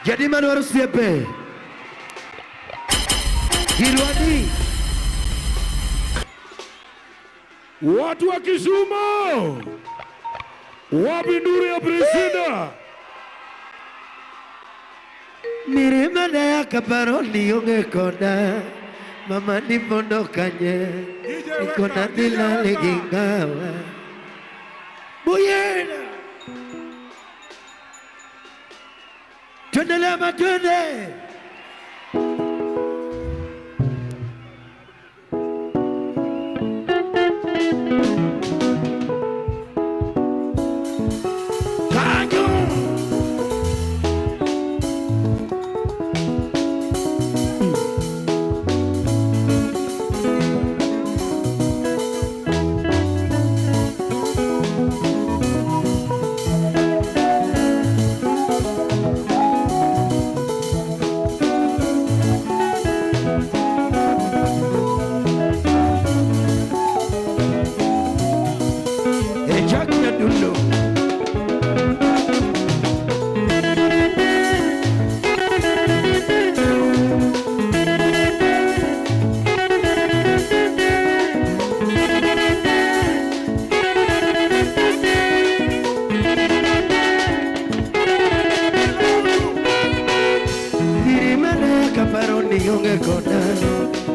Jadi mana harus siapa? Hirwadi. Watu wa Kisumu, wapi nduru ya presida? Mirimana ya kaparoni ungekona, mama nipondokanye, ikona dila legingawa. Buyena, twende lema twende.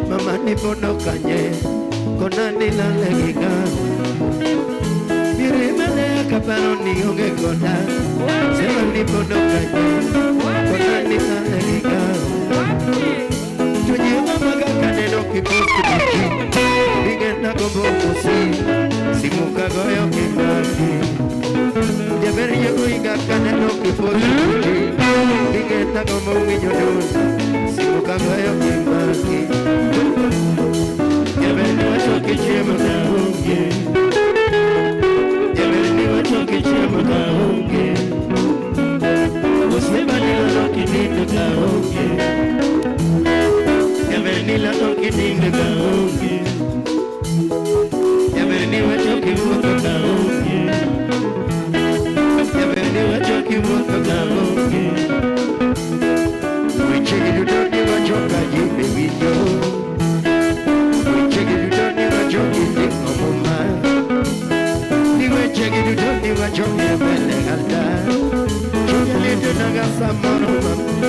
Mama nipondokanye, kona nila leginga. Mirimane kaparoni ungekona, sema nipondokanye, kona nila leginga. Tujiwa magakane no kiposti biki, bingena gobo musi, simuka goyo kibaki. Jaberi yogo inga kane no kiposti biki, bingena gobo minyodosi. Mukangayo kimbaki Yabeni wachoki chema kaungi Yabeni wachoki chema kaungi Usema nila loki nina kaungi Yabeni la loki nina kaungi Yabeni wachoki mwaka kaungi Yabeni wachoki mwaka kaungi Check it, you don't need a joke, I give me video. Check it, you don't need a joke, you think of a man. You check it, you don't need a joke, you're better than you need to know some more.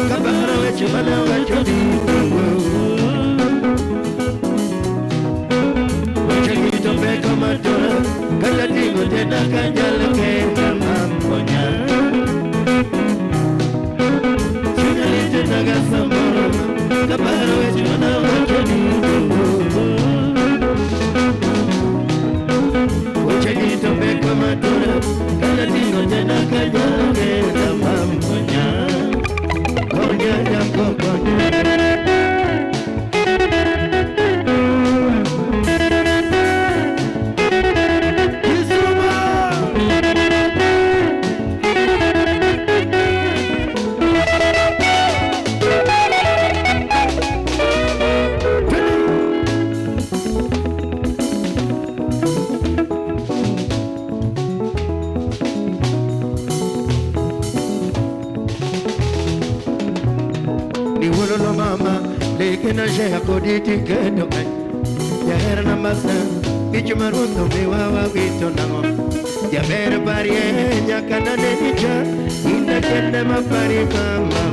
Come on, let you know what you do. Check it, you don't make a matter. Cause I think you did not get your look at the man. Naga samoro, kabaro ejuna wakeni. Uchegi tobe kwa matura, kala tingo tena kajalo kenda mamponya. Konya jambo konya. Lekena jaya koditi kendo kai Yahera na masa Bichu marundo miwawa wito nango Yabere parie Nyakana nenicha Inda kende mapari mama